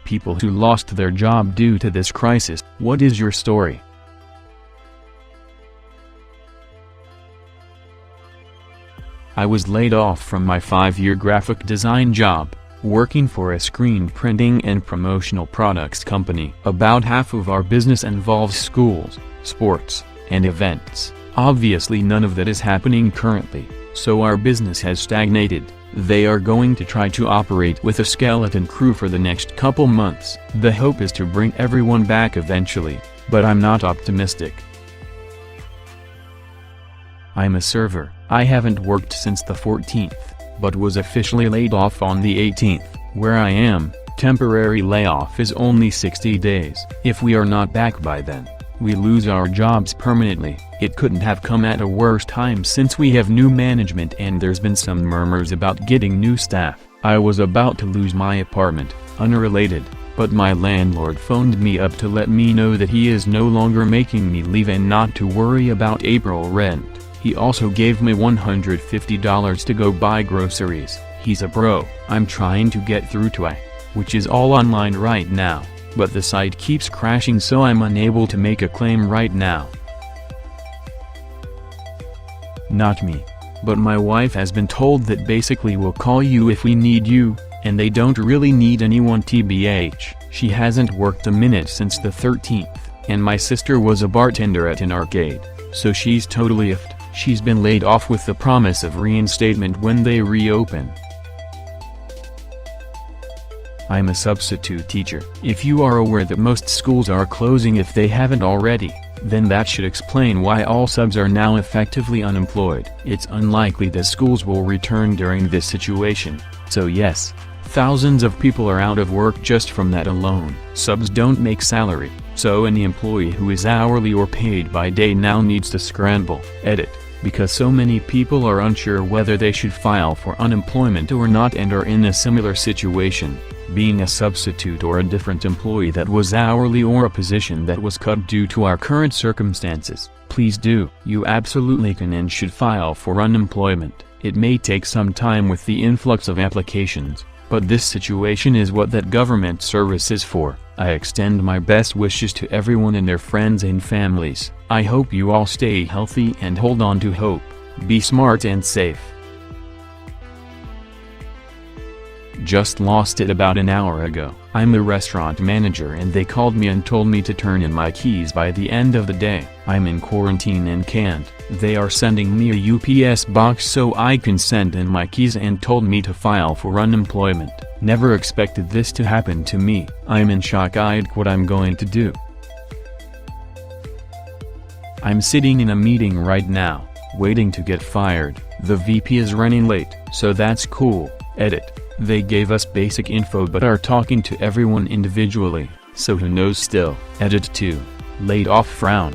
people who lost their job due to this crisis. What is your story? I was laid off from my 5-year graphic design job, working for a screen printing and promotional products company. About half of our business involves schools, sports, and events. Obviously none of that is happening currently, so our business has stagnated. They are going to try to operate with a skeleton crew for the next couple months. The hope is to bring everyone back eventually, but I'm not optimistic. I'm a server. I haven't worked since the 14th, but was officially laid off on the 18th. Where I am, temporary layoff is only 60 days. If we are not back by then, we lose our jobs permanently. It couldn't have come at a worse time since we have new management and there's been some murmurs about getting new staff. I was about to lose my apartment, unrelated, but my landlord phoned me up to let me know that he is no longer making me leave and not to worry about April rent. He also gave me $150 to go buy groceries. He's a bro. I'm trying to get through to which is all online right now, but the site keeps crashing so I'm unable to make a claim right now. Not me. But my wife has been told that basically we'll call you if we need you, and they don't really need anyone tbh. She hasn't worked a minute since the 13th, and my sister was a bartender at an arcade, so she's totally effed. She's been laid off with the promise of reinstatement when they reopen. I'm a substitute teacher. If you are aware that most schools are closing if they haven't already, then that should explain why all subs are now effectively unemployed. It's unlikely that schools will return during this situation, so yes, thousands of people are out of work just from that alone. Subs don't make salary, so any employee who is hourly or paid by day now needs to scramble. Edit. Because so many people are unsure whether they should file for unemployment or not and are in a similar situation, being a substitute or a different employee that was hourly or a position that was cut due to our current circumstances. Please do. You absolutely can and should file for unemployment. It may take some time with the influx of applications, but this situation is what that government service is for. I extend my best wishes to everyone and their friends and families. I hope you all stay healthy and hold on to hope. Be smart and safe. Just lost it about an hour ago. I'm a restaurant manager and they called me and told me to turn in my keys by the end of the day. I'm in quarantine and can't. They are sending me a UPS box so I can send in my keys and told me to file for unemployment. Never expected this to happen to me. I'm in shock. What I'm going to do. I'm sitting in a meeting right now, waiting to get fired. The VP is running late, so that's cool. Edit. They gave us basic info but are talking to everyone individually, so who knows still. Edit 2. Laid off frown.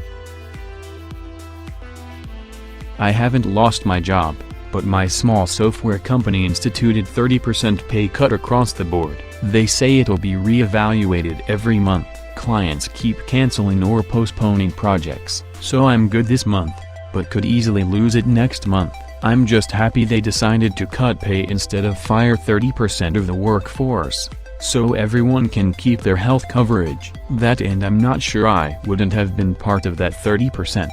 I haven't lost my job, but my small software company instituted 30% pay cut across the board. They say it'll be re-evaluated every month. Clients keep canceling or postponing projects, so I'm good this month, but could easily lose it next month. I'm just happy they decided to cut pay instead of fire 30% of the workforce, so everyone can keep their health coverage. That, and I'm not sure I wouldn't have been part of that 30%.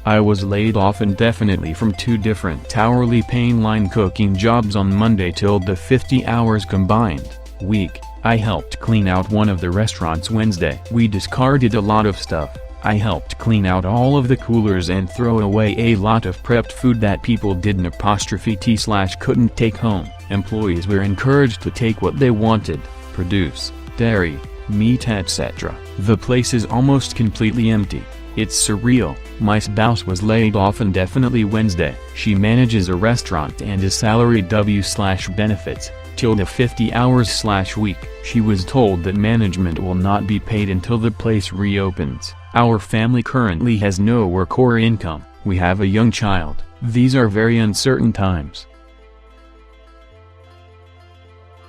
I was laid off indefinitely from 2 different hourly paying line cooking jobs on Monday till the 50 hours combined week. I helped clean out one of the restaurants Wednesday. We discarded a lot of stuff. I helped clean out all of the coolers and throw away a lot of prepped food that people didn't/couldn't take home. Employees were encouraged to take what they wanted: produce, dairy, meat, etc. The place is almost completely empty. It's surreal. My spouse was laid off indefinitely Wednesday. She manages a restaurant and is salaried W/benefits, till the 50 hours/week. She was told that management will not be paid until the place reopens. Our family currently has no work or income. We have a young child. These are very uncertain times.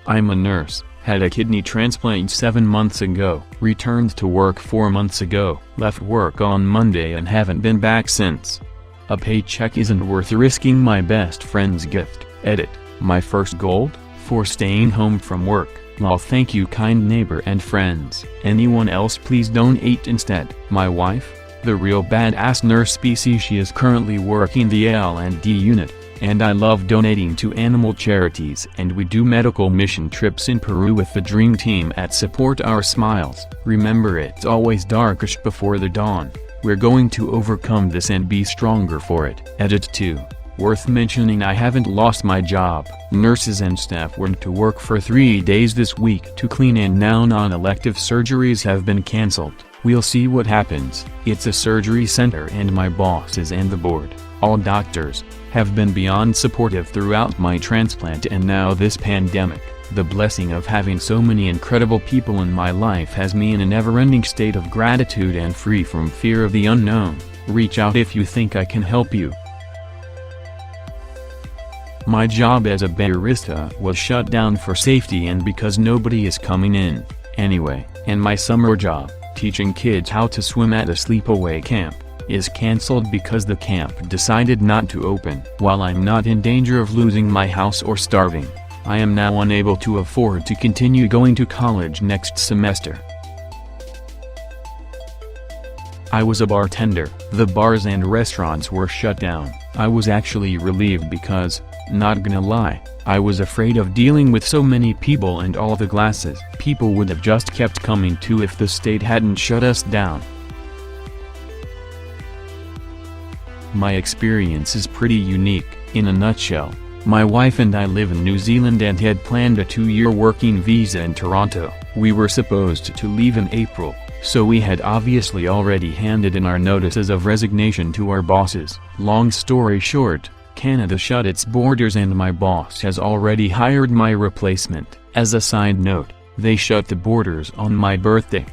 I'm a nurse. Had a kidney transplant 7 months ago, returned to work 4 months ago, left work on Monday and haven't been back since. A paycheck isn't worth risking my best friend's gift. Edit. My first gold? for staying home from work. Lol, thank you kind neighbor and friends. Anyone else please donate instead. My wife, the real badass nurse species, she is currently working the L&D unit, and I love donating to animal charities, and we do medical mission trips in Peru with the dream team at Support Our Smiles. Remember, it's always darkish before the dawn. We're going to overcome this and be stronger for it. Edit 2. Worth mentioning, I haven't lost my job. Nurses and staff went to work for 3 days this week to clean, and now non-elective surgeries have been cancelled. We'll see what happens. It's a surgery center, and my bosses and the board, all doctors, have been beyond supportive throughout my transplant and now this pandemic. The blessing of having so many incredible people in my life has me in a never-ending state of gratitude and free from fear of the unknown. Reach out if you think I can help you. My job as a barista was shut down for safety and because nobody is coming in. Anyway, and my summer job, teaching kids how to swim at a sleepaway camp, is cancelled because the camp decided not to open. While I'm not in danger of losing my house or starving, I am now unable to afford to continue going to college next semester. I was a bartender. The bars and restaurants were shut down. I was actually relieved because, not gonna lie, I was afraid of dealing with so many people and all the glasses people would have just kept coming to if the state hadn't shut us down. My experience is pretty unique. In a nutshell, my wife and I live in New Zealand and had planned a 2-year working visa in Toronto. We were supposed to leave in April, so we had obviously already handed in our notices of resignation to our bosses. Long story short, Canada shut its borders and my boss has already hired my replacement. As a side note, they shut the borders on my birthday.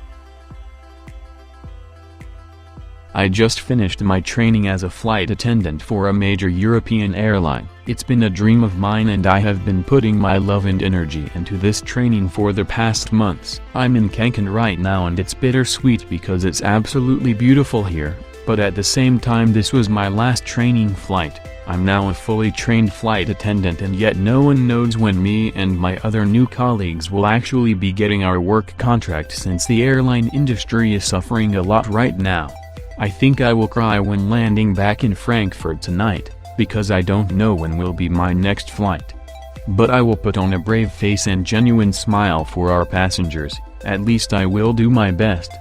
I just finished my training as a flight attendant for a major European airline. It's been a dream of mine and I have been putting my love and energy into this training for the past months. I'm in Cancun right now and it's bittersweet because it's absolutely beautiful here, but at the same time this was my last training flight. I'm now a fully trained flight attendant and yet no one knows when me and my other new colleagues will actually be getting our work contract since the airline industry is suffering a lot right now. I think I will cry when landing back in Frankfurt tonight, because I don't know when will be my next flight. But I will put on a brave face and genuine smile for our passengers. At least I will do my best.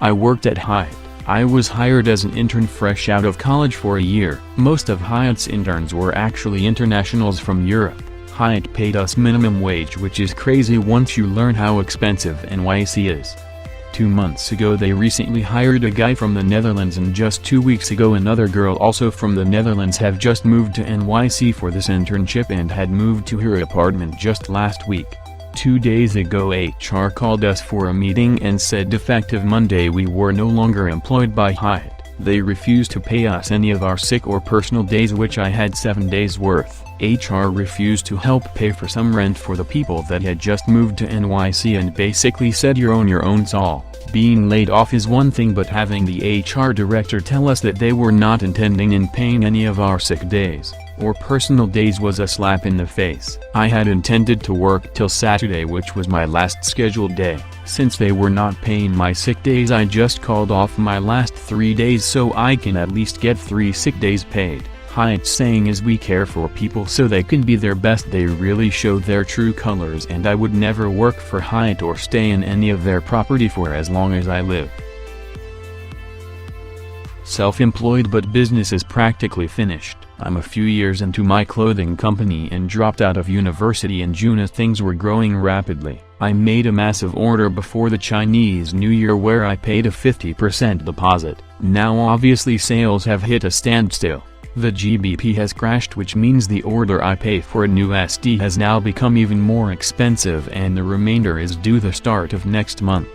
I worked at Hyatt. I was hired as an intern fresh out of college for a year. Most of Hyatt's interns were actually internationals from Europe. Hyatt paid us minimum wage, which is crazy once you learn how expensive NYC is. 2 months ago they recently hired a guy from the Netherlands, and just 2 weeks ago another girl also from the Netherlands have just moved to NYC for this internship and had moved to her apartment just last week. 2 days ago HR called us for a meeting and said effective Monday we were no longer employed by Hyatt. They refused to pay us any of our sick or personal days, which I had 7 days worth. HR refused to help pay for some rent for the people that had just moved to NYC and basically said you're on your own. All. Being laid off is one thing, but having the HR director tell us that they were not intending in paying any of our sick days or personal days was a slap in the face. I had intended to work till Saturday, which was my last scheduled day. Since they were not paying my sick days, I just called off my last 3 days so I can at least get 3 sick days paid. Hyatt's saying is we care for people so they can be their best. They really showed their true colors, and I would never work for Hyatt or stay in any of their property for as long as I live. Self-employed, but business is practically finished. I'm a few years into my clothing company and dropped out of university in June as things were growing rapidly. I made a massive order before the Chinese New Year where I paid a 50% deposit. Now obviously sales have hit a standstill. The GBP has crashed, which means the order I pay for a new SD has now become even more expensive, and the remainder is due the start of next month.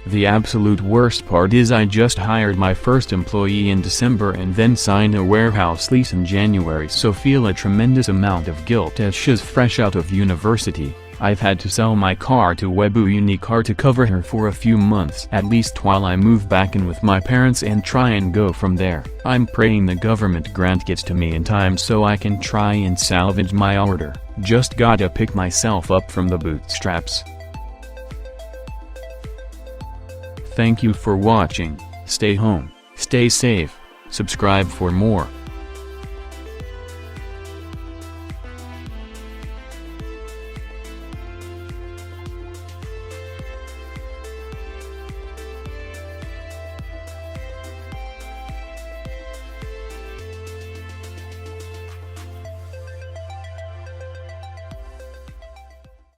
The absolute worst part is I just hired my first employee in December and then signed a warehouse lease in January, so feel a tremendous amount of guilt as she's fresh out of university. I've had to sell my car to Webu Unicar to cover her for a few months at least while I move back in with my parents and try and go from there. I'm praying the government grant gets to me in time so I can try and salvage my order. Just gotta pick myself up from the bootstraps. Thank you for watching. Stay home, stay safe, subscribe for more.